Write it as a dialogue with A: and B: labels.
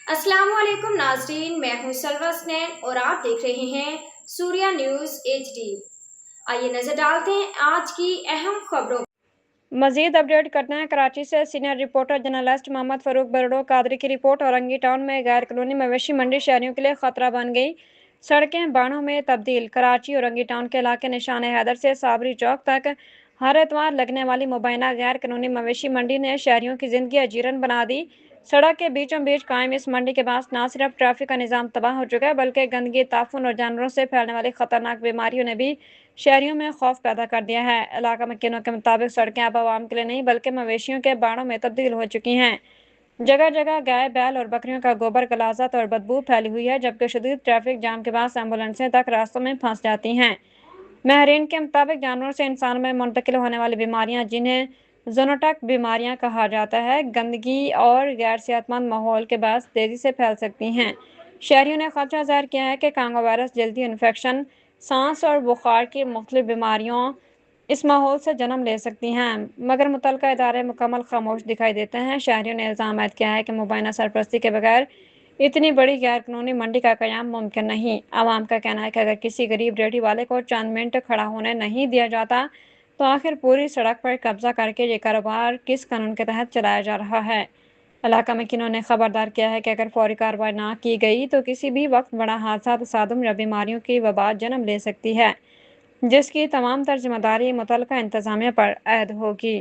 A: अस्सलाम वालेकुम नाजरीन, मैं हूं सलवा स्नैन और आप देख रहे हैं सूर्या न्यूज़ HD। आइए नजर डालते हैं आज की अहम खबरों।
B: मजीद अपडेट करते हैं कराची से senior reporter journalist Mohammad Farooq बरड़ो कादरी की रिपोर्ट। औरंगी टाउन में गैर कानूनी मवेशी मंडी शहरियों के लिए खतरा बन गई। सड़कें बाड़ों में तब्दील। कराची औरंगी टाउन के इलाके निशान हैदर से साबरी चौक तक हर एतवार लगने वाली मुबैना गैर कानूनी मवेशी मंडी ने शहरियों की जिंदगी अजीरन बना दी। सड़क के बीचों बीच कायम इस मंडी के पास न सिर्फ ट्रैफिक का निज़ाम तबाह हो चुका है, बल्कि गंदगी, ताफून और जानवरों से फैलने वाली खतरनाक बीमारियों ने भी शहरियों में खौफ पैदा कर दिया है। इलाका मकीनों के मुताबिक सड़कें अब आवाम के लिए नहीं बल्कि मवेशियों के बाड़ों में तब्दील हो चुकी हैं। जगह जगह गाय, बैल और बकरियों का गोबर, गलाजत और बदबू फैली हुई है, जबकि शदीद ट्रैफिक जाम के बाद एम्बुलेंसें तक रास्तों में फंस जाती हैं। माहरीन के मुताबिक जानवरों से इंसान में मुंतकिल होने वाली बीमारियां, जिन्हें ज़ूनोटिक बीमारियां कहा जाता है, गंदगी और गैर सेहतमंद माहौल के बाद तेज़ी से फैल सकती हैं। शहरियों ने खदशा ज़ाहिर किया है कि कांगो वायरस, जल्दी इन्फेक्शन, सांस और बुखार की मुख्तलिफ बीमारियों इस माहौल से जन्म ले सकती हैं, मगर मुतलका इदारे मुकम्मल खामोश दिखाई देते हैं। शहरियों ने इल्ज़ाम आयद किया है कि मुबैना सरपरस्ती के बगैर इतनी बड़ी गैर कानूनी मंडी का क़याम मुमकिन नहीं। आवाम का कहना है कि अगर किसी गरीब रेहड़ी वाले को चंद मिनट खड़ा होने नहीं दिया जाता, तो आखिर पूरी सड़क पर कब्जा करके ये कारोबार किस कानून के तहत चलाया जा रहा है। इलाका में किन्होंने खबरदार किया है कि अगर फौरी कार्रवाई ना की गई तो किसी भी वक्त बड़ा हादसा, तसादुम या बीमारियों की वबा जन्म ले सकती है, जिसकी तमाम तर जिम्मेदारी मुतलका इंतजामिया पर आयद होगी।